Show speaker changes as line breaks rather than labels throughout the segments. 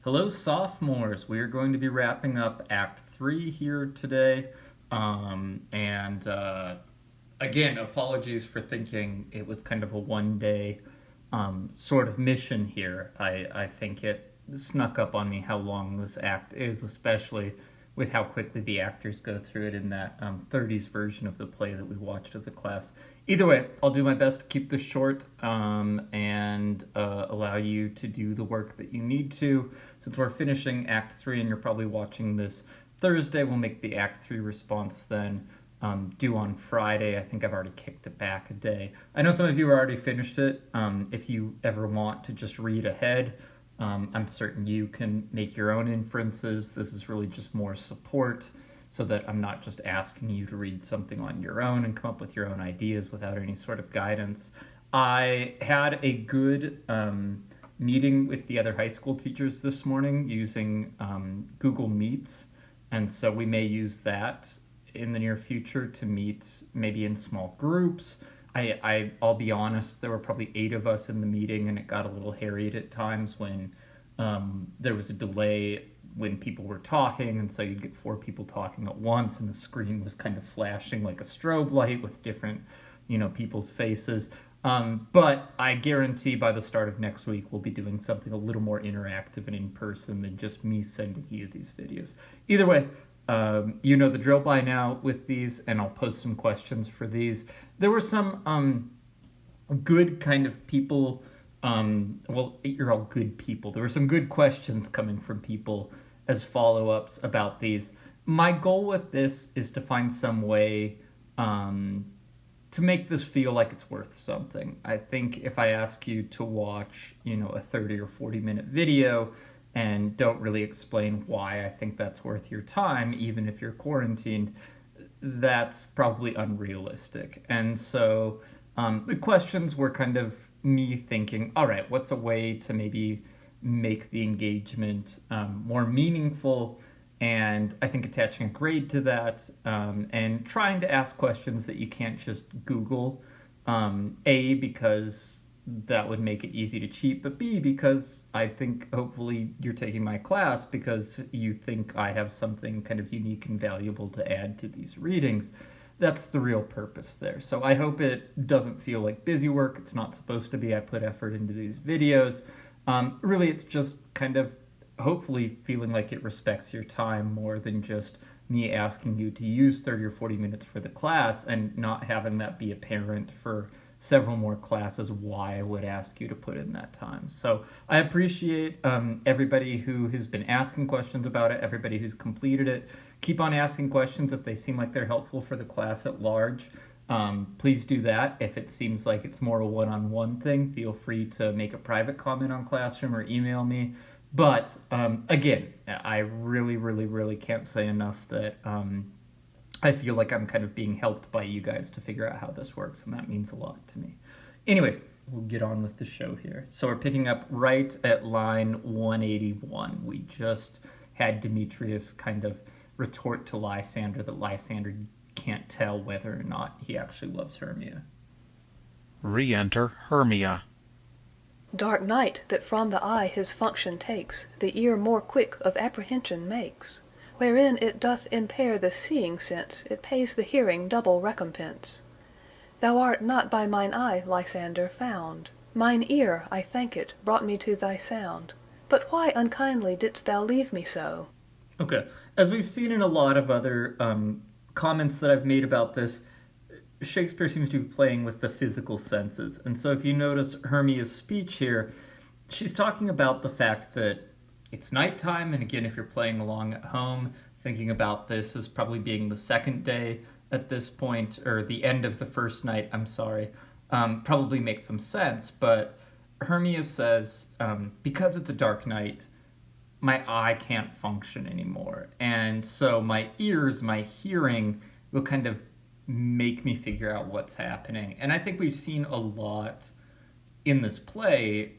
Hello, sophomores. We are going to be wrapping up Act 3 here today. And again, apologies for thinking it was kind of a one-day sort of mission here. I think it snuck up on me how long this act is, especially with how quickly the actors go through it in that 30s version of the play that we watched as a class. Either way, I'll do my best to keep this short and allow you to do the work that you need to. Since we're finishing Act 3 and you're probably watching this Thursday, we'll make the Act 3 response then due on Friday. I think I've already kicked it back a day. I know some of you already finished it. If you ever want to just read ahead, I'm certain you can make your own inferences. This is really just more support so that I'm not just asking you to read something on your own and come up with your own ideas without any sort of guidance. I had a good meeting with the other high school teachers this morning using Google Meets, and so we may use that in the near future to meet maybe in small groups. I'll be honest, there were probably 8 of us in the meeting, and it got a little harried at times when there was a delay when people were talking, and so you'd get 4 people talking at once, and the screen was kind of flashing like a strobe light with different, people's faces. But I guarantee by the start of next week, we'll be doing something a little more interactive and in person than just me sending you these videos. Either way, you know the drill by now with these, and I'll post some questions for these. There were some good kind of people, well, you're all good people. There were some good questions coming from people as follow-ups about these. My goal with this is to find some way to make this feel like it's worth something. I think if I ask you to watch, a 30 or 40-minute video and don't really explain why I think that's worth your time, even if you're quarantined, that's probably unrealistic. And so the questions were kind of me thinking, all right, what's a way to maybe make the engagement more meaningful? And I think attaching a grade to that and trying to ask questions that you can't just Google, A, because that would make it easy to cheat, but B, because I think hopefully you're taking my class because you think I have something kind of unique and valuable to add to these readings. That's the real purpose there. So I hope it doesn't feel like busy work. It's not supposed to be. I put effort into these videos. Really, it's just kind of hopefully feeling like it respects your time more than just me asking you to use 30 or 40 minutes for the class and not having that be apparent for several more classes why I would ask you to put in that time. So I appreciate everybody who has been asking questions about it, everybody who's completed it. Keep on asking questions if they seem like they're helpful for the class at large. Please do that. If it seems like it's more a one-on-one thing, feel free to make a private comment on Classroom or email me. But again, I really, really, really can't say enough that I feel like I'm kind of being helped by you guys to figure out how this works, and that means a lot to me. Anyways, we'll get on with the show here. So we're picking up right at line 181. We just had Demetrius kind of retort to Lysander that Lysander can't tell whether or not he actually loves Hermia.
Re-enter Hermia.
Dark night, that from the eye his function takes, the ear more quick of apprehension makes. Wherein it doth impair the seeing sense, it pays the hearing double recompense. Thou art not by mine eye, Lysander, found. Mine ear, I thank it, brought me to thy sound. But why unkindly didst thou leave me so?
Okay, as we've seen in a lot of other comments that I've made about this, Shakespeare seems to be playing with the physical senses. And so if you notice Hermia's speech here, she's talking about the fact that it's nighttime, and again, if you're playing along at home, thinking about this as probably being the second day at this point, or the end of the first night, I'm sorry, probably makes some sense. But Hermia says, because it's a dark night, my eye can't function anymore. And so my ears, my hearing will kind of make me figure out what's happening. And I think we've seen a lot in this play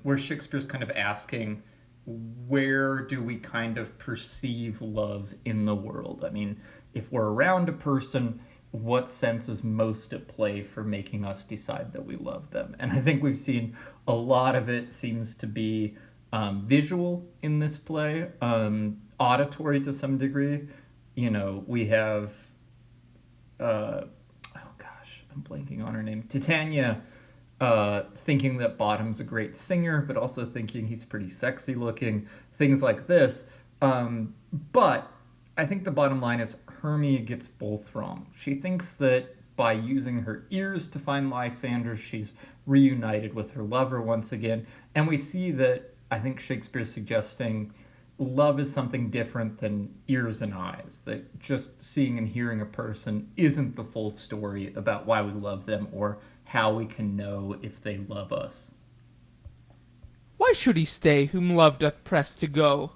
where Shakespeare's kind of asking, where do we kind of perceive love in the world? I mean, if we're around a person, what sense is most at play for making us decide that we love them? And I think we've seen a lot of it seems to be visual in this play, auditory to some degree. You know, we have oh gosh, I'm blanking on her name. Titania, thinking that Bottom's a great singer, but also thinking he's pretty sexy looking. Things like this. But I think the bottom line is Hermia gets both wrong. She thinks that by using her ears to find Lysander, she's reunited with her lover once again. And we see that I think Shakespeare's suggesting love is something different than ears and eyes, that just seeing and hearing a person isn't the full story about why we love them or how we can know if they love us.
Why should he stay whom love doth press to go?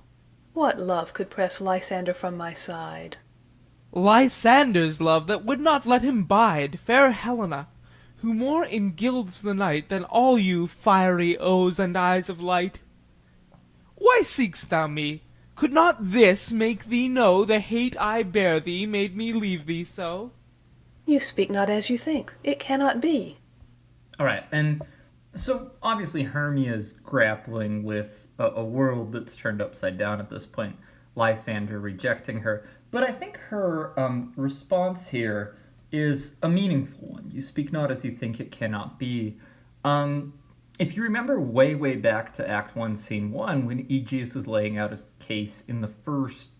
What love could press Lysander from my side?
Lysander's love that would not let him bide, fair Helena, who more engilds the night than all you fiery O's and eyes of light. Why seek'st thou me? Could not this make thee know the hate I bear thee made me leave thee so?
You speak not as you think. It cannot be.
All right, and so obviously Hermia's grappling with a world that's turned upside down at this point. Lysander rejecting her, but I think her response here is a meaningful one. You speak not as you think, it cannot be. If you remember way back to Act 1, Scene 1, when Aegeus is laying out his case in the first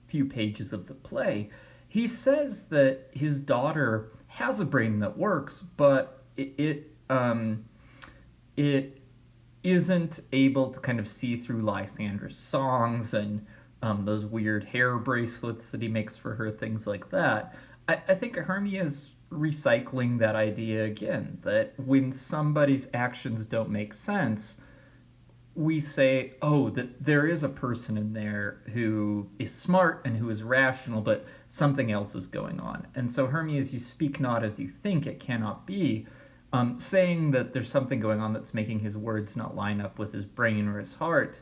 few pages of the play, he says that his daughter has a brain that works, but it isn't able to kind of see through Lysander's songs and those weird hair bracelets that he makes for her, things like that. I think Hermia's recycling that idea again, that when somebody's actions don't make sense, we say, oh, that there is a person in there who is smart and who is rational, but something else is going on. And so Hermia's, you speak not as you think, it cannot be, saying that there's something going on that's making his words not line up with his brain or his heart.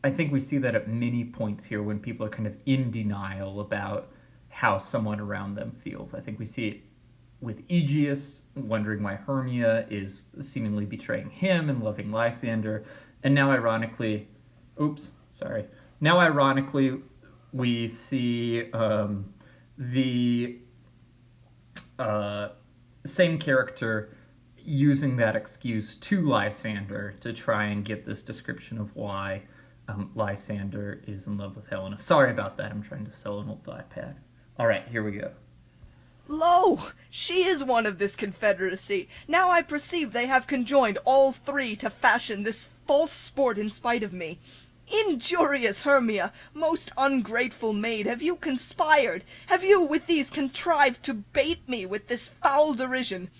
I think we see that at many points here when people are kind of in denial about how someone around them feels. I think we see it with Aegeus, wondering why Hermia is seemingly betraying him and loving Lysander. And now ironically, we see the same character using that excuse to Lysander to try and get this description of why Lysander is in love with Helena. Sorry about that, I'm trying to sell an old iPad. All right, here we go.
Lo! She is one of this confederacy. Now I perceive they have conjoined all three to fashion this false sport in spite of me. Injurious Hermia, most ungrateful maid, have you conspired? Have you with these contrived to bait me with this foul derision?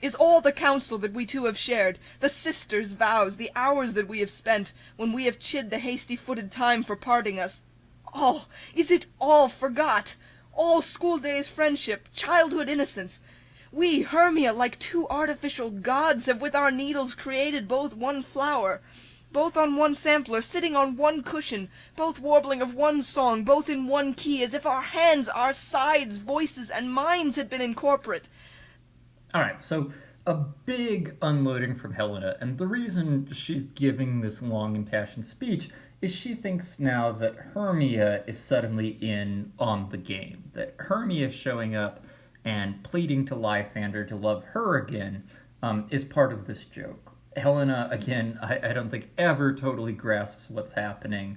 Is all the counsel that we two have shared, the sisters' vows, the hours that we have spent, when we have chid the hasty-footed time for parting us, is it all forgot? All school-days friendship, childhood innocence. We, Hermia, like two artificial gods, have with our needles created both one flower, both on one sampler, sitting on one cushion, both warbling of one song, both in one key, as if our hands, our sides, voices, and minds had been incorporate.
All right, so a big unloading from Helena, and the reason she's giving this long impassioned speech is she thinks now that Hermia is suddenly in on the game, that Hermia is showing up and pleading to Lysander to love her again is part of this joke. Helena, again, I don't think ever totally grasps what's happening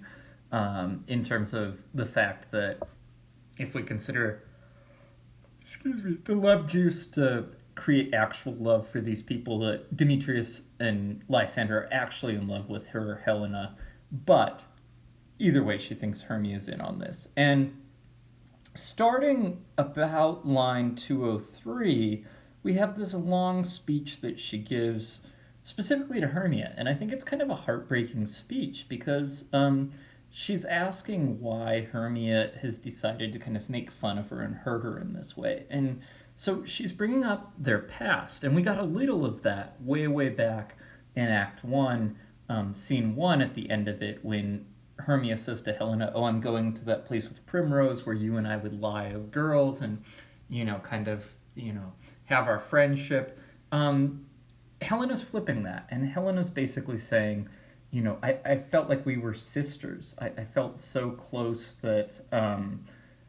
in terms of the fact that if we consider, the love juice to create actual love for these people, that Demetrius and Lysander are actually in love with her, Helena. But either way, she thinks Hermia is in on this. And starting about line 203, we have this long speech that she gives specifically to Hermia. And I think it's kind of a heartbreaking speech because she's asking why Hermia has decided to kind of make fun of her and hurt her in this way. And so she's bringing up their past. And we got a little of that way back in Act 1, Scene 1 at the end of it, when Hermia says to Helena, oh, I'm going to that place with Primrose where you and I would lie as girls and, have our friendship. Helena's flipping that, and Helena's basically saying, I felt like we were sisters. I felt so close that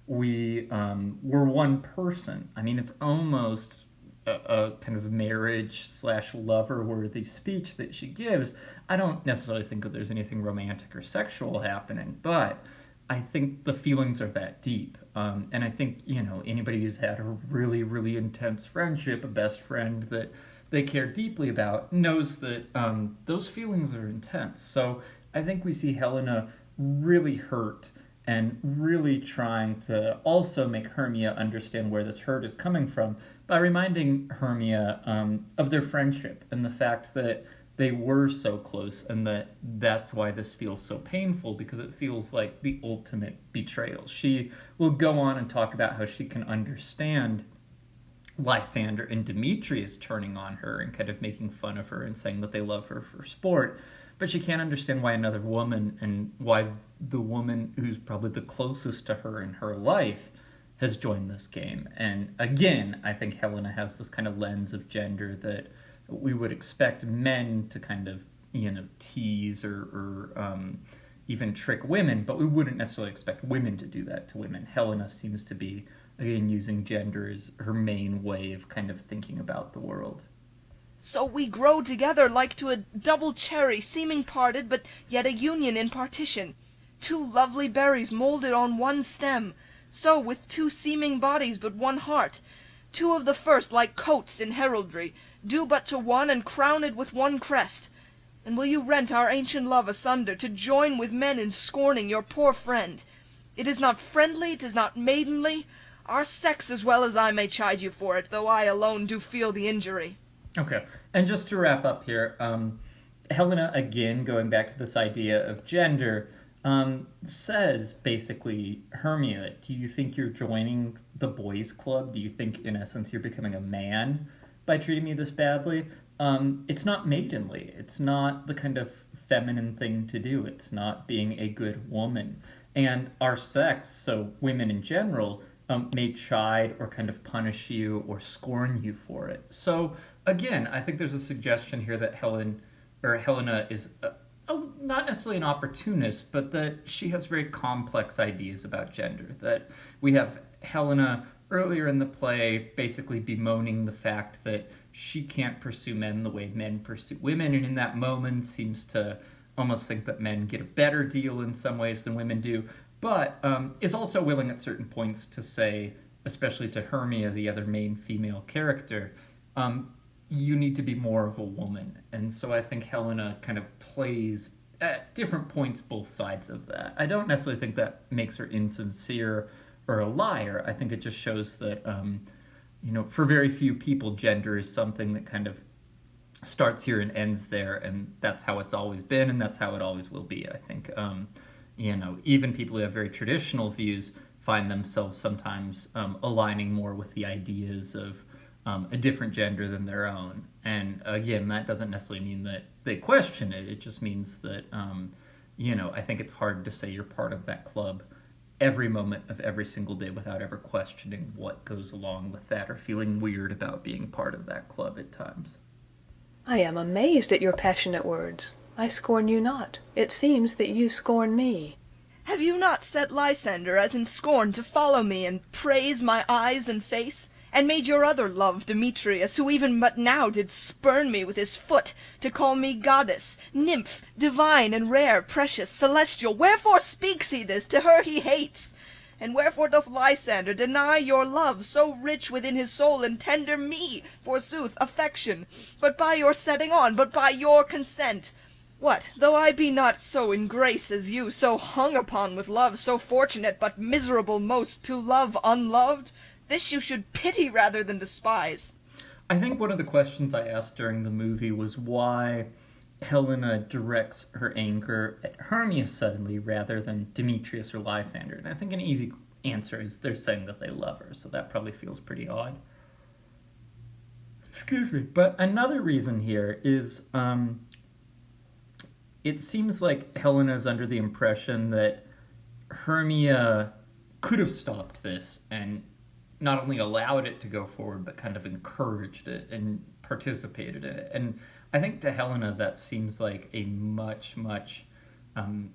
we were one person. I mean, it's almost a kind of marriage slash lover worthy speech that she gives. I don't necessarily think that there's anything romantic or sexual happening, but I think the feelings are that deep. And I think, anybody who's had a really, really intense friendship, a best friend that they care deeply about, knows that those feelings are intense. So I think we see Helena really hurt and really trying to also make Hermia understand where this hurt is coming from by reminding Hermia of their friendship and the fact that they were so close, and that's why this feels so painful, because it feels like the ultimate betrayal. She will go on and talk about how she can understand Lysander and Demetrius turning on her and kind of making fun of her and saying that they love her for sport, but she can't understand why another woman, and why the woman who's probably the closest to her in her life, has joined this game. And again, I think Helena has this kind of lens of gender that we would expect men to kind of, tease or even trick women, but we wouldn't necessarily expect women to do that to women. Helena seems to be, again, using gender as her main way of kind of thinking about the world.
So we grow together like to a double cherry, seeming parted, but yet a union in partition. Two lovely berries moulded on one stem, so with two seeming bodies but one heart. Two of the first, like coats in heraldry, due but to one, and crowned with one crest. And will you rent our ancient love asunder, to join with men in scorning your poor friend? It is not friendly, 'tis not maidenly. Our sex as well as I may chide you for it, though I alone do feel the injury.
Okay, and just to wrap up here, Helena, again, going back to this idea of gender, says basically, Hermia, do you think you're joining the boys' club? Do you think, in essence, you're becoming a man by treating me this badly? It's not maidenly. It's not the kind of feminine thing to do. It's not being a good woman. And our sex, so women in general, may chide or kind of punish you or scorn you for it. So again, I think there's a suggestion here that Helena is not necessarily an opportunist, but that she has very complex ideas about gender. That we have Helena earlier in the play basically bemoaning the fact that she can't pursue men the way men pursue women, and in that moment seems to almost think that men get a better deal in some ways than women do, but is also willing at certain points to say, especially to Hermia, the other main female character, you need to be more of a woman. And so I think Helena kind of plays at different points both sides of that. I don't necessarily think that makes her insincere or a liar. I think it just shows that, for very few people, gender is something that kind of starts here and ends there, and that's how it's always been, and that's how it always will be. I think, even people who have very traditional views find themselves sometimes aligning more with the ideas of a different gender than their own. And again, that doesn't necessarily mean that they question it. It just means that, I think it's hard to say you're part of that club every moment of every single day without ever questioning what goes along with that or feeling weird about being part of that club at times.
I am amazed at your passionate words. I scorn you not. It seems that you scorn me.
Have you not set Lysander as in scorn to follow me and praise my eyes and face? And made your other love, Demetrius, who even but now did spurn me with his foot, to call me goddess, nymph, divine and rare, precious, celestial? Wherefore speaks he this to her he hates? And wherefore doth Lysander deny your love, so rich within his soul and tender me, forsooth, affection, but by your setting on, but by your consent? What, though I be not so in grace as you, so hung upon with love, so fortunate, but miserable most to love unloved? This you should pity rather than despise.
I think one of the questions I asked during the movie was why Helena directs her anger at Hermia suddenly rather than Demetrius or Lysander. And I think an easy answer is they're saying that they love her, so that probably feels pretty odd. Excuse me. But another reason here is it seems like Helena's under the impression that Hermia could have stopped this and not only allowed it to go forward, but kind of encouraged it and participated in it. And I think to Helena that seems like a much, much,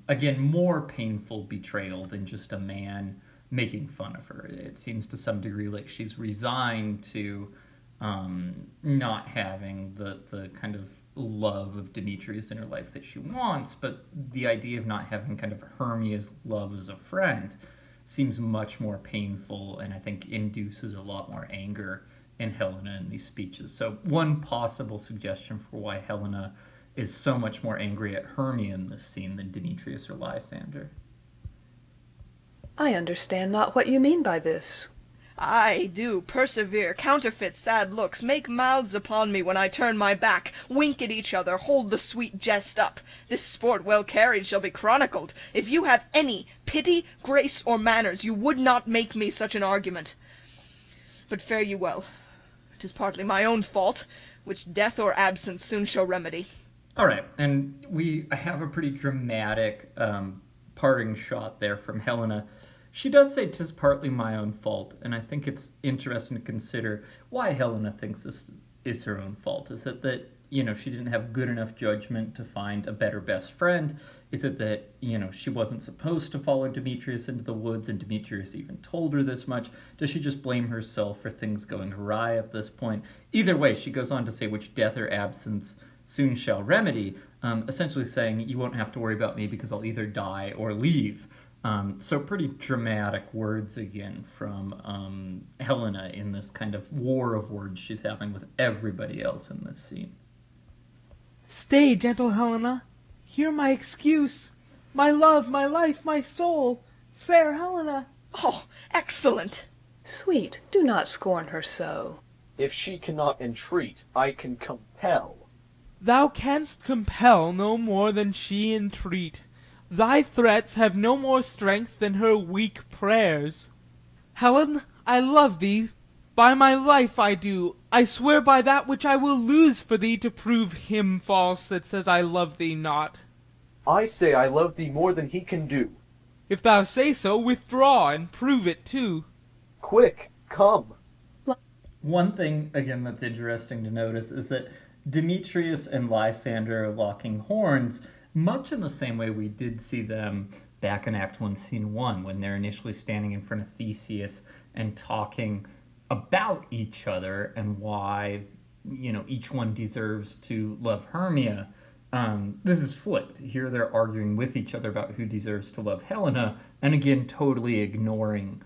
again, more painful betrayal than just a man making fun of her. It seems to some degree like she's resigned to not having the kind of love of Demetrius in her life that she wants, but the idea of not having kind of Hermia's love as a friend seems much more painful, and I think induces a lot more anger in Helena in these speeches. So one possible suggestion for why Helena is so much more angry at Hermia in this scene than Demetrius or Lysander.
I understand not what you mean by this.
I do persevere, counterfeit sad looks, make mouths upon me when I turn my back, wink at each other, hold the sweet jest up. This sport well carried shall be chronicled. If you have any pity, grace, or manners, you would not make me such an argument. But fare you well. 'Tis partly my own fault, which death or absence soon shall remedy.
All right, and I have a pretty dramatic parting shot there from Helena. She does say 'tis partly my own fault, and I think it's interesting to consider why Helena thinks this is her own fault. Is it that, she didn't have good enough judgment to find a better best friend? Is it that, she wasn't supposed to follow Demetrius into the woods and Demetrius even told her this much? Does she just blame herself for things going awry at this point? Either way, she goes on to say which death or absence soon shall remedy, essentially saying you won't have to worry about me because I'll either die or leave. So pretty dramatic words again from Helena in this kind of war of words she's having with everybody else in this scene.
Stay, gentle Helena. Hear my excuse. My love, my life, my soul. Fair Helena.
Oh, excellent!
Sweet, do not scorn her so.
If she cannot entreat, I can compel.
Thou canst compel no more than she entreat. Thy threats have no more strength than her weak prayers. Helen, I love thee. By my life I do. I swear by that which I will lose for thee to prove him false that says I love thee not.
I say I love thee more than he can do.
If thou say so, withdraw and prove it too.
Quick, come.
One thing, again, that's interesting to notice is that Demetrius and Lysander are locking horns much in the same way we did see them back in Act 1, Scene 1, when they're initially standing in front of Theseus and talking about each other and why, each one deserves to love Hermia. This is flipped. Here they're arguing with each other about who deserves to love Helena, and again, totally ignoring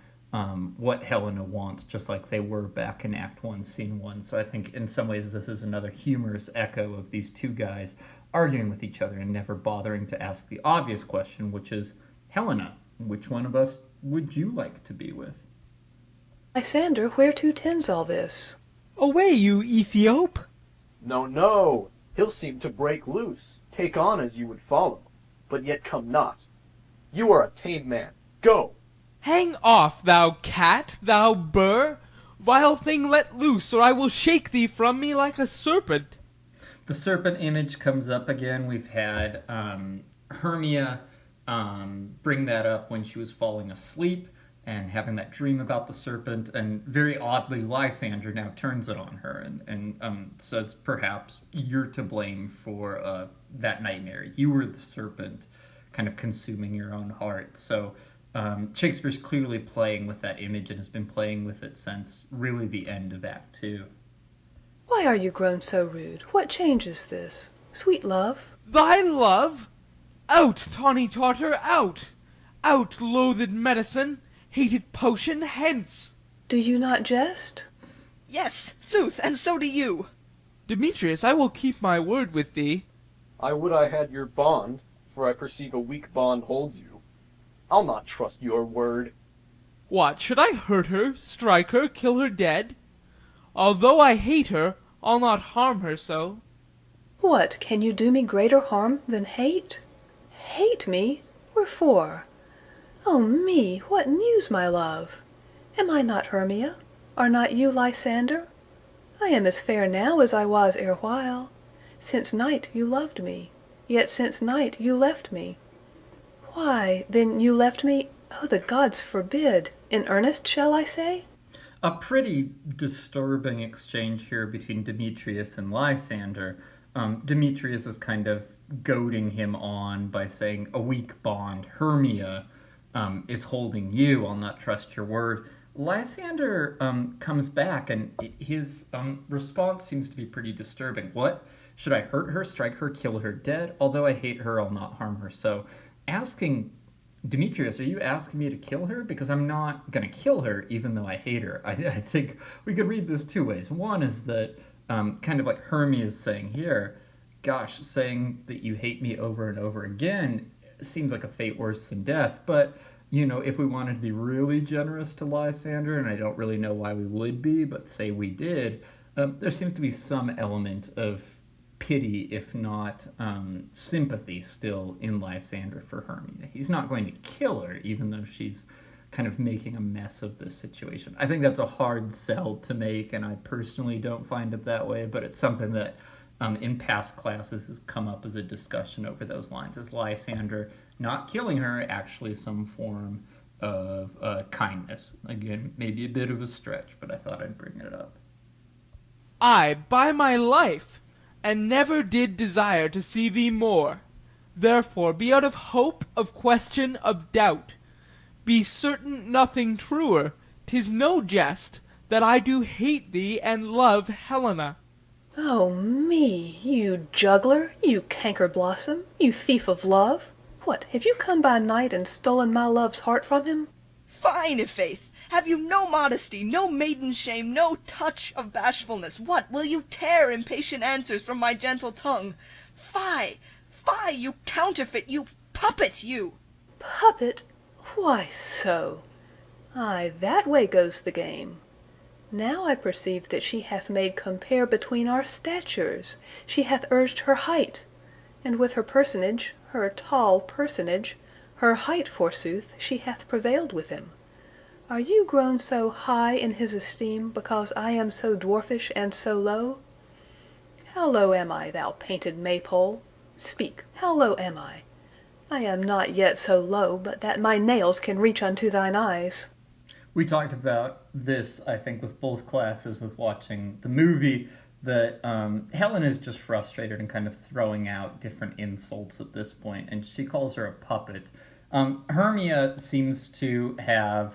what Helena wants, just like they were back in Act 1, Scene 1. So I think in some ways this is another humorous echo of these two guys arguing with each other and never bothering to ask the obvious question, which is, Helena, which one of us would you like to be with?
Lysander, whereto tends all this?
Away, you Ethiop!
No, no, he'll seem to break loose, take on as you would follow, but yet come not. You are a tame man. Go!
Hang off, thou cat, thou burr! Vile thing, let loose, or I will shake thee from me like a serpent.
The serpent image comes up again. We've had Hermia bring that up when she was falling asleep and having that dream about the serpent, and very oddly Lysander now turns it on her and says perhaps you're to blame for that nightmare. You were the serpent kind of consuming your own heart. So Shakespeare's clearly playing with that image and has been playing with it since really the end of Act 2.
Why are you grown so rude? What change is this? Sweet love.
Thy love? Out, tawny Tartar, out! Out, loathed medicine, hated potion, hence!
Do you not jest?
Yes, sooth, and so do you.
Demetrius, I will keep my word with thee.
I would I had your bond, for I perceive a weak bond holds you. I'll not trust your word.
What, should I hurt her, strike her, kill her dead? Although I hate her, I'll not harm her so.
What, can you do me greater harm than hate? Hate me? Wherefore? Oh me, what news, my love? Am I not Hermia? Are not you Lysander? I am as fair now as I was erewhile. Since night you loved me, yet since night you left me. Why, then you left me, oh the gods forbid, in earnest shall I say?
A pretty disturbing exchange here between Demetrius and Lysander. Demetrius is kind of goading him on by saying a weak bond. Hermia is holding you. I'll not trust your word. Lysander comes back, and his response seems to be pretty disturbing. What? Should I hurt her, strike her, kill her dead? Although I hate her, I'll not harm her. So, asking Demetrius, are you asking me to kill her? Because I'm not going to kill her, even though I hate her. I think we could read this two ways. One is that, kind of like Hermia is saying here, gosh, saying that you hate me over and over again seems like a fate worse than death. But, if we wanted to be really generous to Lysander, and I don't really know why we would be, but say we did, there seems to be some element of pity, if not sympathy, still in Lysander for Hermia. He's not going to kill her, even though she's kind of making a mess of this situation. I think that's a hard sell to make, and I personally don't find it that way, but it's something that in past classes has come up as a discussion over those lines. Is Lysander not killing her actually some form of kindness? Again, maybe a bit of a stretch, but I thought I'd bring it up.
I, by my life, and never did desire to see thee more. Therefore be out of hope, of question, of doubt. Be certain nothing truer, 'tis no jest, that I do hate thee and love Helena.
Oh me, you juggler, you canker blossom, you thief of love! What, have you come by night and stolen my love's heart from him?
Fine, i'faith! Have you no modesty, no maiden shame, no touch of bashfulness? What, will you tear impatient answers from my gentle tongue? Fie, fie, you counterfeit, you puppet, you!
Puppet? Why so? Ay, that way goes the game. Now I perceive that she hath made compare between our statures. She hath urged her height, and with her personage, her tall personage, her height forsooth, she hath prevailed with him. Are you grown so high in his esteem, because I am so dwarfish and so low? How low am I, thou painted maypole? Speak, how low am I? I am not yet so low, but that my nails can reach unto thine eyes.
We talked about this, I think, with both classes, with watching the movie, that Helen is just frustrated and kind of throwing out different insults at this point, and she calls her a puppet. Hermia seems to have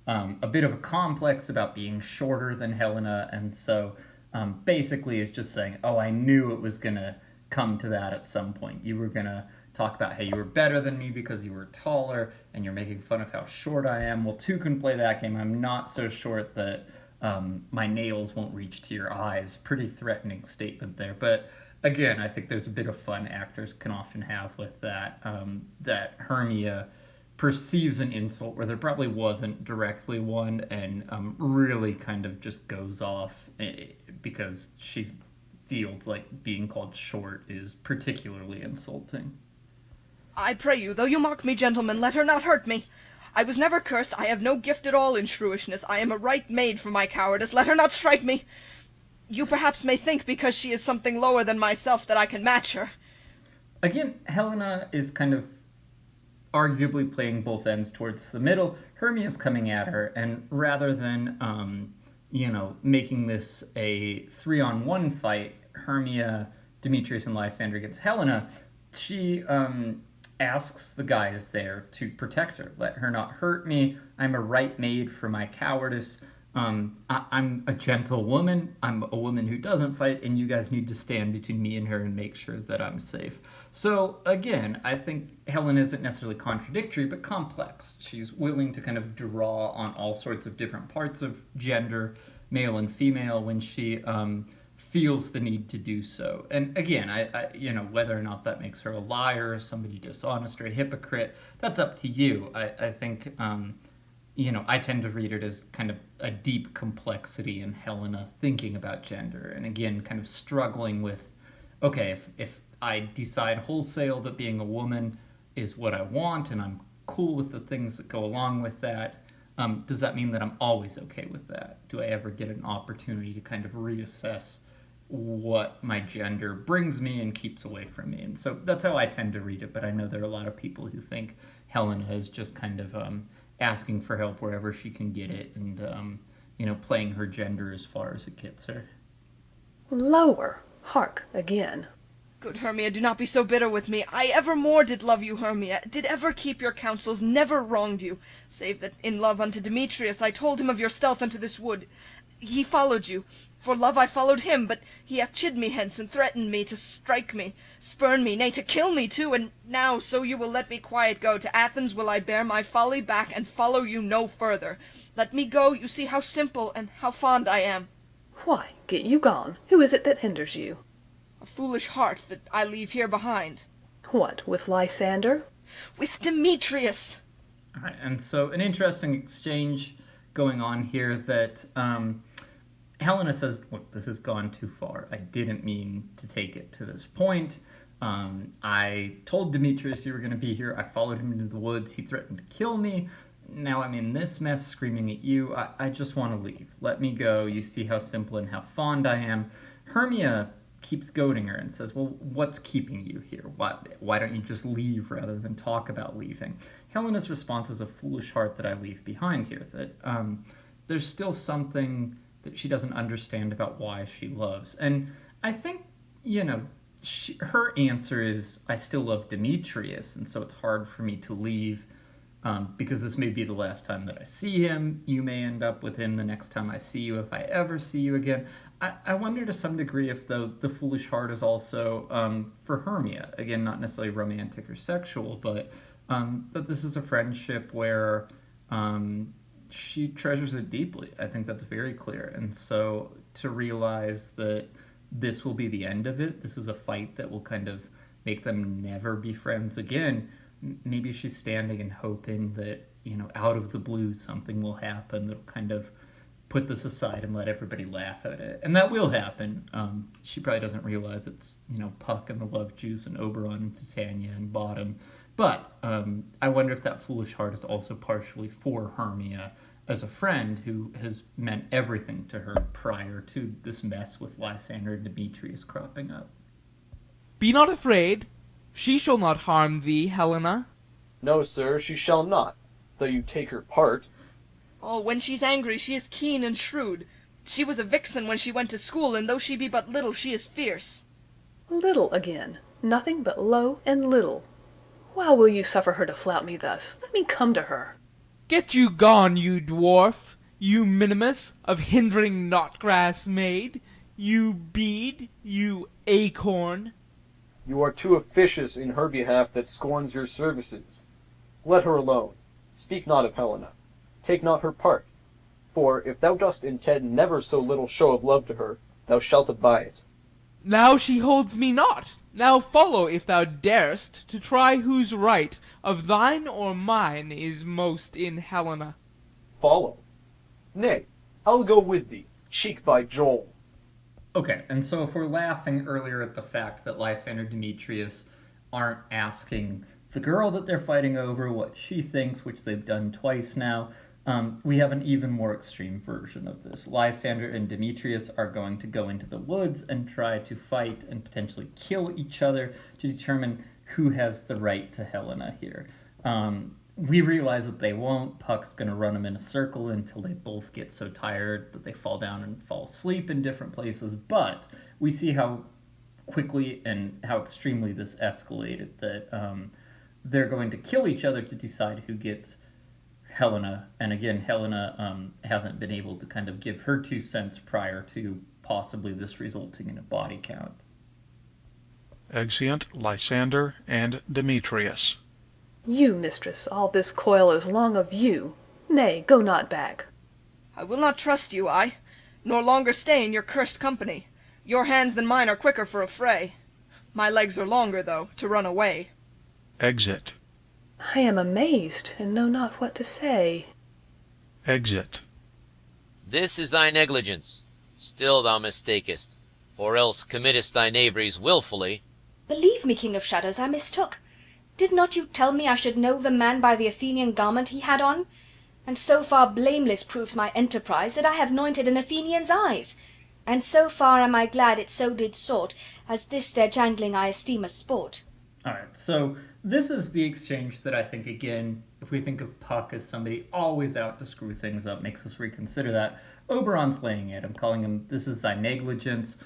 a bit of a complex about being shorter than Helena, and so basically is just saying, oh, I knew it was going to come to that at some point. You were going to talk about how you were better than me because you were taller, and you're making fun of how short I am. Well, two can play that game. I'm not so short that my nails won't reach to your eyes. Pretty threatening statement there. But again, I think there's a bit of fun actors can often have with that, that Hermia perceives an insult where there probably wasn't directly one, and really kind of just goes off because she feels like being called short is particularly insulting.
I pray you, though you mock me, gentlemen, let her not hurt me. I was never cursed, I have no gift at all in shrewishness, I am a right maid for my cowardice, let her not strike me. You perhaps may think, because she is something lower than myself, that I can match her.
Again, Helena is kind of arguably playing both ends towards the middle. Hermia's coming at her, and rather than, making this a 3-on-1 fight, Hermia, Demetrius, and Lysander against Helena, she asks the guys there to protect her. Let her not hurt me. I'm a right maid for my cowardice. I'm a gentle woman. I'm a woman who doesn't fight, and you guys need to stand between me and her and make sure that I'm safe. So again, I think Helen isn't necessarily contradictory, but complex. She's willing to kind of draw on all sorts of different parts of gender, male and female, when she feels the need to do so. And again, I whether or not that makes her a liar, somebody dishonest, or a hypocrite, that's up to you. I think I tend to read it as kind of a deep complexity in Helena thinking about gender, and again, kind of struggling with, okay, if I decide wholesale that being a woman is what I want, and I'm cool with the things that go along with that, does that mean that I'm always okay with that? Do I ever get an opportunity to kind of reassess what my gender brings me and keeps away from me? And so that's how I tend to read it, but I know there are a lot of people who think Helena is just kind of asking for help wherever she can get it, and playing her gender as far as it gets her.
Lower, hark again.
Good Hermia, do not be so bitter with me. I evermore did love you, Hermia, did ever keep your counsels, never wronged you, save that in love unto Demetrius I told him of your stealth unto this wood. He followed you. For love I followed him, but he hath chid me hence, and threatened me to strike me, spurn me, nay, to kill me too, and now, so you will let me quiet go, to Athens will I bear my folly back, and follow you no further. Let me go, you see how simple and how fond I am.
Why, get you gone. Who is it that hinders you?
A foolish heart that I leave here behind.
What, with Lysander?
With Demetrius!
All right, and so an interesting exchange going on here that Helena says, look, this has gone too far. I didn't mean to take it to this point. I told Demetrius you were going to be here. I followed him into the woods. He threatened to kill me. Now I'm in this mess screaming at you. I just want to leave. Let me go. You see how simple and how fond I am. Hermia keeps goading her and says, well, what's keeping you here? Why don't you just leave rather than talk about leaving? Helena's response is a foolish heart that I leave behind here, that there's still something that she doesn't understand about why she loves. And I think, her answer is, I still love Demetrius, and so it's hard for me to leave because this may be the last time that I see him. You may end up with him the next time I see you, if I ever see you again. I wonder to some degree if the foolish heart is also for Hermia. Again, not necessarily romantic or sexual, but that this is a friendship where she treasures it deeply. I think that's very clear. And so to realize that this will be the end of it, this is a fight that will kind of make them never be friends again, maybe she's standing and hoping that, out of the blue something will happen that'll kind of put this aside and let everybody laugh at it. And that will happen. She probably doesn't realize it's, Puck and the Love Juice and Oberon and Titania and Bottom. But I wonder if that foolish heart is also partially for Hermia as a friend who has meant everything to her prior to this mess with Lysander and Demetrius cropping up.
Be not afraid. She shall not harm thee, Helena.
No, sir, she shall not, though you take her part.
Oh, when she's angry, she is keen and shrewd. She was a vixen when she went to school, and though she be but little, she is fierce.
Little again. Nothing but low and little. Why will you suffer her to flout me thus? Let me come to her.
Get you gone, you dwarf, you minimus of hindering knotgrass maid, you bead, you acorn.
You are too officious in her behalf that scorns your services. Let her alone. Speak not of Helena. Take not her part. For if thou dost intend never so little show of love to her, thou shalt abide it.
Now she holds me not. Now follow, if thou darest, to try whose right of thine or mine is most in Helena.
Follow? Nay, I'll go with thee, cheek by jowl.
Okay, and so if we're laughing earlier at the fact that Lysander and Demetrius aren't asking the girl that they're fighting over what she thinks, which they've done twice now, we have an even more extreme version of this. Lysander and Demetrius are going to go into the woods and try to fight and potentially kill each other to determine who has the right to Helena here. We realize that they won't. Puck's going to run them in a circle until they both get so tired that they fall down and fall asleep in different places. But we see how quickly and how extremely this escalated, that they're going to kill each other to decide who gets Helena. And again, Helena hasn't been able to kind of give her 2 cents prior to possibly this resulting in a body count.
Exeunt Lysander and Demetrius.
You, mistress, all this coil is long of you. Nay, go not back.
I will not trust you, nor longer stay in your cursed company. Your hands than mine are quicker for a fray. My legs are longer, though, to run away.
Exit.
I am amazed, and know not what to say.
Exit.
This is thy negligence. Still thou mistakest, or else committest thy knaveries wilfully.
Believe me, King of Shadows, I mistook. Did not you tell me I should know the man by the Athenian garment he had on? And so far blameless proves my enterprise, that I have anointed an Athenian's eyes. And so far am I glad it so did sort, as this their jangling I esteem a sport.
All right, so this is the exchange that I think, again, if we think of Puck as somebody always out to screw things up, makes us reconsider that. Oberon's laying at him, calling him, this is thy negligence.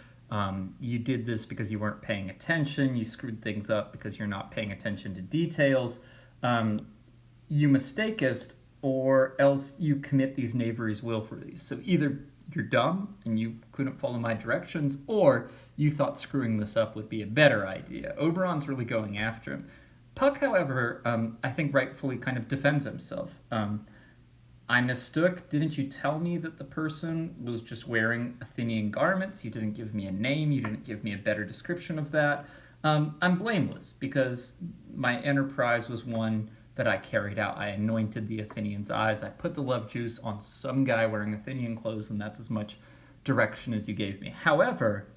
You did this because you weren't paying attention. You screwed things up because you're not paying attention to details. You mistakest, or else you commit these knaveries willfully. So either you're dumb and you couldn't follow my directions, or you thought screwing this up would be a better idea. Oberon's really going after him. Puck, however, I think rightfully kind of defends himself. I mistook. Didn't you tell me that the person was just wearing Athenian garments? You didn't give me a name. You didn't give me a better description of that. I'm blameless because my enterprise was one that I carried out. I anointed the Athenians' eyes. I put the love juice on some guy wearing Athenian clothes, and that's as much direction as you gave me. However,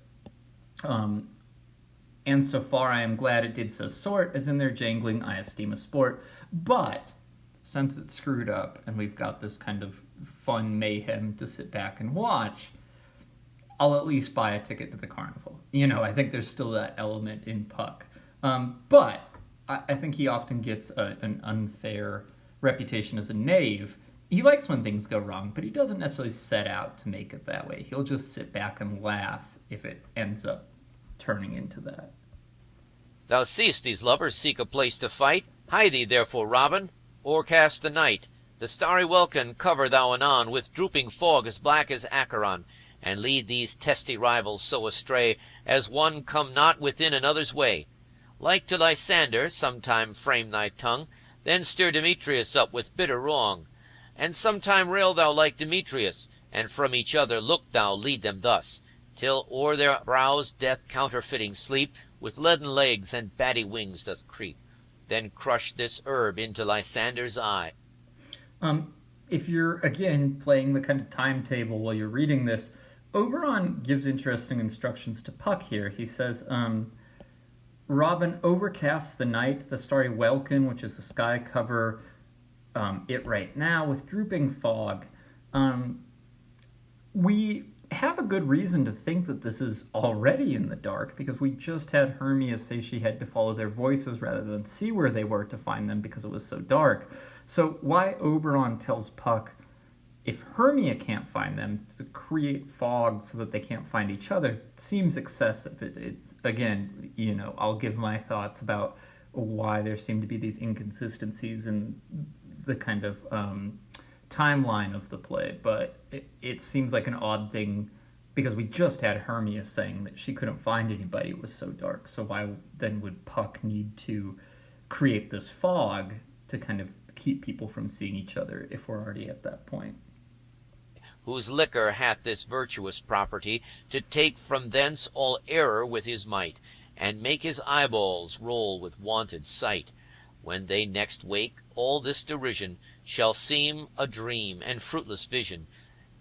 and so far I am glad it did so sort, as in their jangling I esteem a sport. But since it's screwed up and we've got this kind of fun mayhem to sit back and watch, I'll at least buy a ticket to the carnival. I think there's still that element in Puck. But I think he often gets an unfair reputation as a knave. He likes when things go wrong, but he doesn't necessarily set out to make it that way. He'll just sit back and laugh if it ends up turning into that.
Thou seest these lovers seek a place to fight. Hie thee therefore, Robin, o'ercast the night. The starry welkin cover thou anon with drooping fog as black as Acheron, and lead these testy rivals so astray as one come not within another's way. Like to Lysander, sometime frame thy tongue, then stir Demetrius up with bitter wrong. And sometime rail thou like Demetrius, and from each other look thou lead them thus, till o'er their brows death counterfeiting sleep, with leaden legs and batty wings doth creep. Then crush this herb into Lysander's eye.
If you're, again, playing the kind of timetable while you're reading this, Oberon gives interesting instructions to Puck here. He says, Robin overcasts the night, the starry welkin, which is the sky, cover it right now with drooping fog. We have a good reason to think that this is already in the dark, because we just had Hermia say she had to follow their voices rather than see where they were to find them because it was so dark. So why Oberon tells Puck, if Hermia can't find them, to create fog so that they can't find each other seems excessive. It's again, I'll give my thoughts about why there seem to be these inconsistencies in the kind of timeline of the play, but it seems like an odd thing because we just had Hermia saying that she couldn't find anybody, it was so dark. So why then would Puck need to create this fog to kind of keep people from seeing each other if we're already at that point?
Whose liquor hath this virtuous property, to take from thence all error with his might, and make his eyeballs roll with wonted sight. When they next wake, all this derision shall seem a dream and fruitless vision,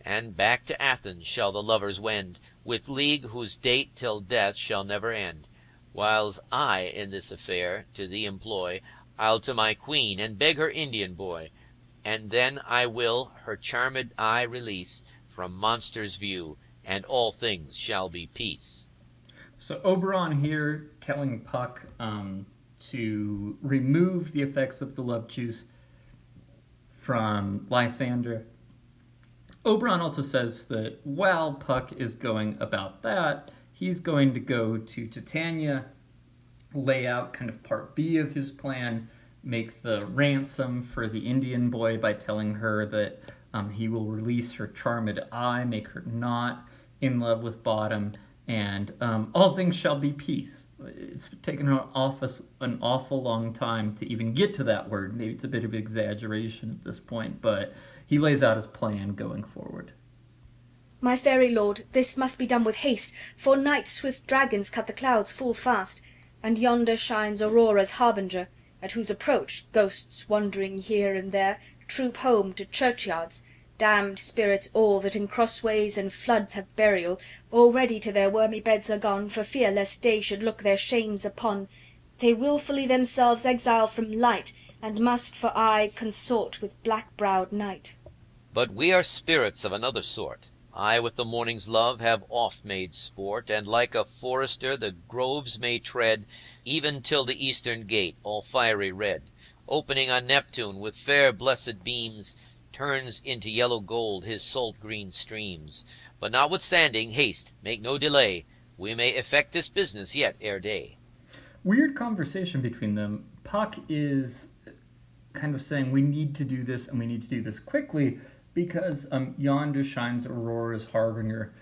and back to Athens shall the lovers wend, with league whose date till death shall never end. Whiles I in this affair to thee employ, I'll to my queen and beg her Indian boy, and then I will her charmed eye release from monsters' view, and all things shall be peace.
So Oberon here telling Puck to remove the effects of the love juice from Lysander. Oberon also says that while Puck is going about that, he's going to go to Titania, lay out kind of part B of his plan, make the ransom for the Indian boy by telling her that he will release her charmed eye, make her not in love with Bottom, and all things shall be peace. It's taken an awful long time to even get to that word. Maybe it's a bit of exaggeration at this point, but he lays out his plan going forward.
My fairy lord, this must be done with haste, for night's swift dragons cut the clouds full fast, and yonder shines Aurora's harbinger, at whose approach ghosts wandering here and there troop home to churchyards, damned spirits all that in crossways and floods have burial, already to their wormy beds are gone, for fear lest day should look their shames upon. They wilfully themselves exile from light, and must for aye consort with black-browed night.
But we are spirits of another sort. I with the morning's love have oft made sport, and like a forester the groves may tread, even till the eastern gate, all fiery red, opening on Neptune with fair blessed beams, turns into yellow gold his salt green streams. But notwithstanding, haste, make no delay, We may effect this business yet ere day.
Weird conversation between them. Puck is kind of saying we need to do this and we need to do this quickly because yonder shines Aurora's harbinger.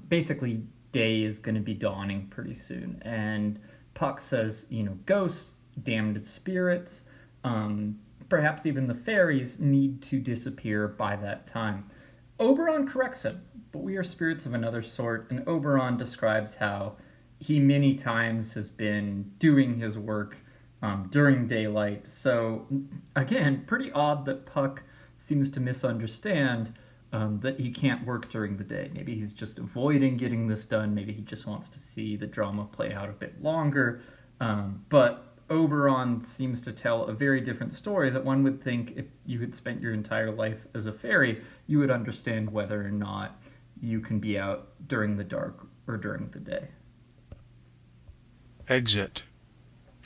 Basically, day is going to be dawning pretty soon. And Puck says, ghosts, damned spirits, perhaps even the fairies need to disappear by that time. Oberon corrects him, but we are spirits of another sort, and Oberon describes how he many times has been doing his work during daylight. So, again, pretty odd that Puck seems to misunderstand that he can't work during the day. Maybe he's just avoiding getting this done. Maybe he just wants to see the drama play out a bit longer. But Oberon seems to tell a very different story that one would think if you had spent your entire life as a fairy, you would understand whether or not you can be out during the dark or during the day.
Exit.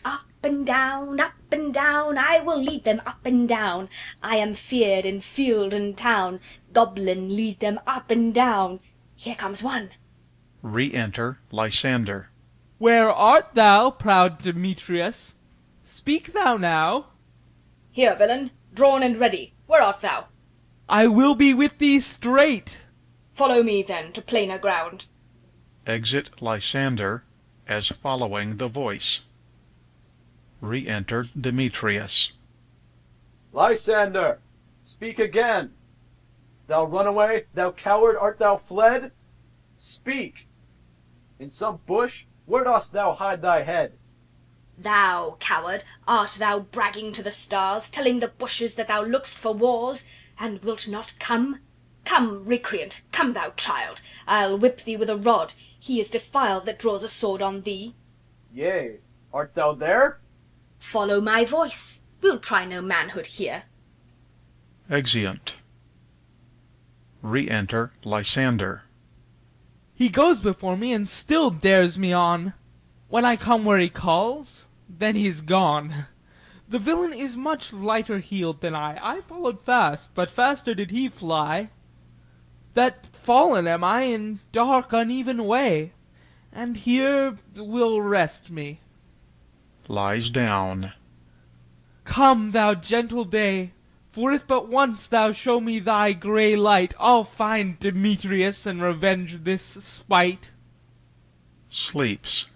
Up and down, I will lead them up and down. I am feared in field and town. Goblin, lead them up and down. Here comes one.
Re-enter Lysander.
Where art thou, proud Demetrius? Speak thou now.
Here, villain, drawn and ready. Where art thou?
I will be with thee straight.
Follow me, then, to plainer ground.
Exit Lysander as following the voice. Re-enter Demetrius.
Lysander, speak again. Thou runaway, thou coward, art thou fled? Speak. In some bush, where dost thou hide thy head?
Thou, coward, art thou bragging to the stars, telling the bushes that thou look'st for wars, and wilt not come? Come, recreant, come, thou child, I'll whip thee with a rod. He is defiled that draws a sword on thee.
Yea, art thou there?
Follow my voice. We'll try no manhood here.
Exeunt. Re-enter Lysander.
He goes before me and still dares me on. When I come where he calls, then he's gone. The villain is much lighter heeled than I. I followed fast, but faster did he fly. That fallen am I in dark uneven way, and here will rest me.
Lies down.
Come, thou gentle day, for if but once thou show me thy grey light, I'll find Demetrius and revenge this spite.
Sleeps.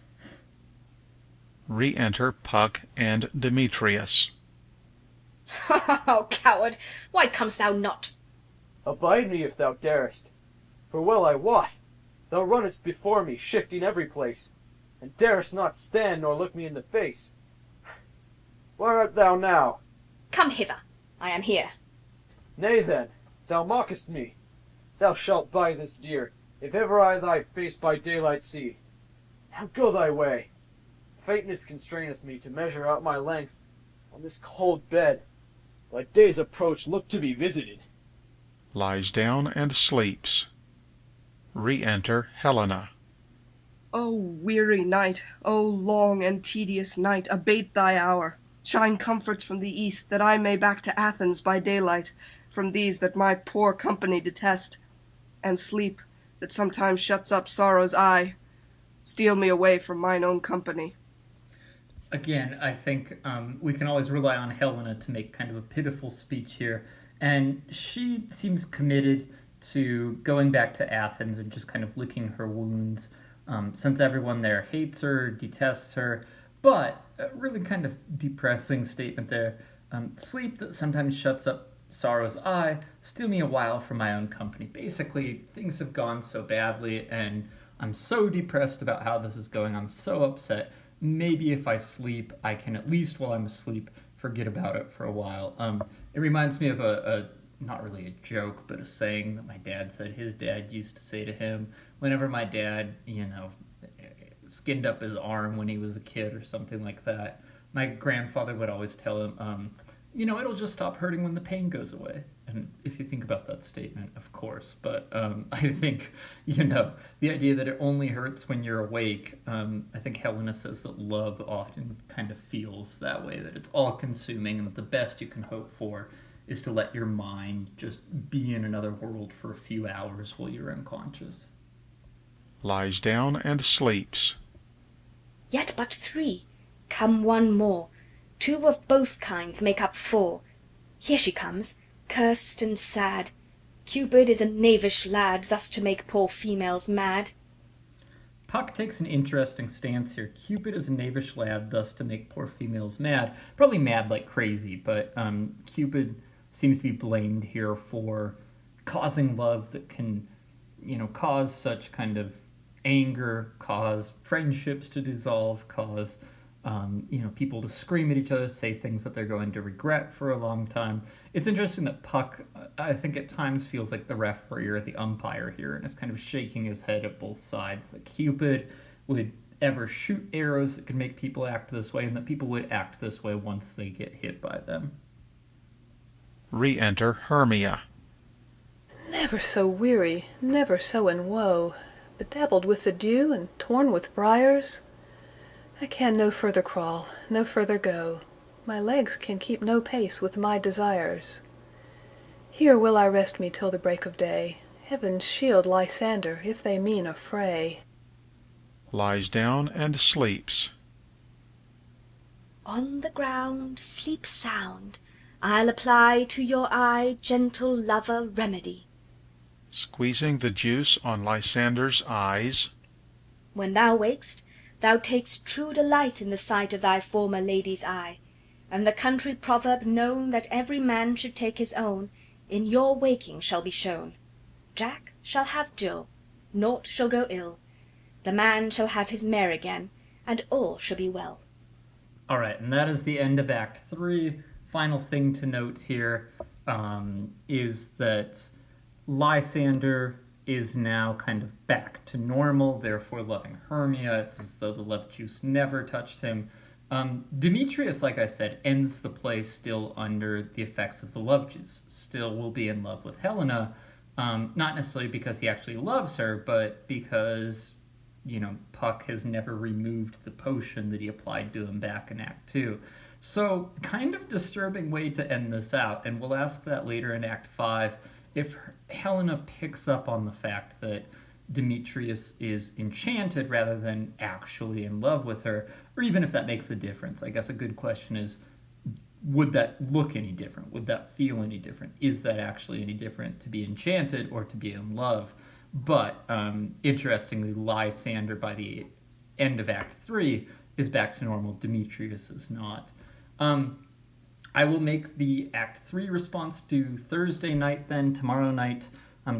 Re-enter Puck and Demetrius.
Oh, coward, why comest thou not?
Abide me if thou darest, for well I wot, thou runnest before me, shifting every place, and darest not stand nor look me in the face. Where art thou now?
Come hither, I am here.
Nay then, thou mockest me. Thou shalt buy this dear, if ever I thy face by daylight see. Now go thy way. Faintness constraineth me to measure out my length on this cold bed. Thy day's approach look to be visited.
Lies down and sleeps. Re-enter Helena.
O weary night, O long and tedious night, abate thy hour. Shine comforts from the east, that I may back to Athens by daylight, from these that my poor company detest, and sleep, that sometimes shuts up sorrow's eye, steal me away from mine own company.
Again, I think we can always rely on Helena to make kind of a pitiful speech here. And she seems committed to going back to Athens and just kind of licking her wounds, since everyone there hates her, detests her. But a really kind of depressing statement there. Sleep that sometimes shuts up sorrow's eye, steal me a while from my own company. Basically, things have gone so badly, and I'm so depressed about how this is going. I'm so upset. Maybe if I sleep, I can at least while I'm asleep forget about it for a while. It reminds me of a not really a joke, but a saying that my dad said his dad used to say to him whenever my dad, skinned up his arm when he was a kid or something like that. My grandfather would always tell him, it'll just stop hurting when the pain goes away. And if you think about that statement, of course. But I think, the idea that it only hurts when you're awake, I think Helena says that love often kind of feels that way, that it's all-consuming, and that the best you can hope for is to let your mind just be in another world for a few hours while you're unconscious.
lies down and sleeps.
Yet but three. Come one more. Two of both kinds make up four. Here she comes, cursed and sad. Cupid is a knavish lad, thus to make poor females mad.
Puck takes an interesting stance here. Cupid is a knavish lad, thus to make poor females mad. Probably mad like crazy, but Cupid seems to be blamed here for causing love that can, cause such kind of anger, cause friendships to dissolve, cause people to scream at each other, say things that they're going to regret for a long time. It's interesting that Puck, I think at times feels like the referee or the umpire here, and is kind of shaking his head at both sides. That Cupid would ever shoot arrows that could make people act this way, and that people would act this way once they get hit by them.
Re-enter Hermia.
Never so weary, never so in woe, bedabbled with the dew and torn with briars. I can no further crawl, no further go. My legs can keep no pace with my desires. Here will I rest me till the break of day. Heavens shield Lysander, if they mean a fray.
Lies down and sleeps.
On the ground sleep sound. I'll apply to your eye, gentle lover, remedy.
Squeezing the juice on Lysander's eyes.
When thou wakest, thou takest true delight in the sight of thy former lady's eye, and the country proverb known that every man should take his own, in your waking shall be shown. Jack shall have Jill, naught shall go ill, the man shall have his mare again, and all shall be well.
All right, and that is the end of Act 3. Final thing to note here is that Lysander is now kind of back to normal, therefore loving Hermia. It's as though the love juice never touched him. Demetrius, like I said, ends the play still under the effects of the love juice. Still will be in love with Helena, not necessarily because he actually loves her, but because, Puck has never removed the potion that he applied to him back in Act 2. So, kind of disturbing way to end this out, and we'll ask that later in Act 5, if Helena picks up on the fact that Demetrius is enchanted rather than actually in love with her, or even if that makes a difference. I guess a good question is, would that look any different? Would that feel any different? Is that actually any different to be enchanted or to be in love? But, interestingly, Lysander, by the end of Act 3, is back to normal. Demetrius is not. I will make the Act 3 response due Thursday night then, tomorrow night,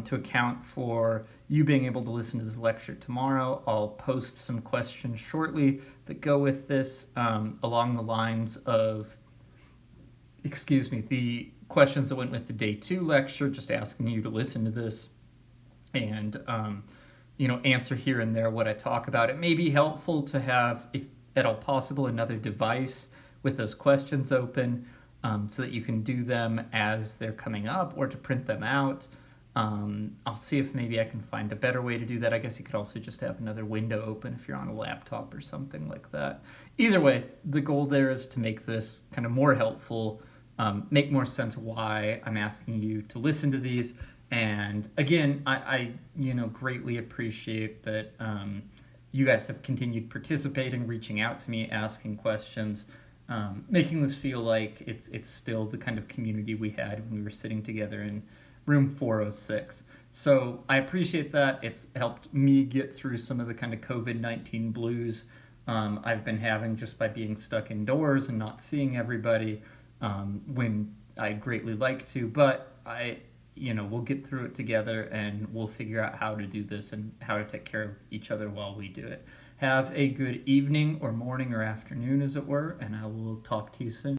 to account for you being able to listen to this lecture tomorrow. I'll post some questions shortly that go with this along the lines of, the questions that went with the Day 2 lecture, just asking you to listen to this and, answer here and there what I talk about. It may be helpful to have, if at all possible, another device with those questions open, so that you can do them as they're coming up or to print them out. I'll see if maybe I can find a better way to do that. I guess you could also just have another window open if you're on a laptop or something like that. Either way, the goal there is to make this kind of more helpful, make more sense why I'm asking you to listen to these. And again, I greatly appreciate that you guys have continued participating, reaching out to me, asking questions. Making this feel like it's still the kind of community we had when we were sitting together in room 406. So I appreciate that. It's helped me get through some of the kind of COVID-19 blues I've been having just by being stuck indoors and not seeing everybody when I greatly like to. But we'll get through it together, and we'll figure out how to do this and how to take care of each other while we do it. Have a good evening or morning or afternoon, as it were, and I will talk to you soon.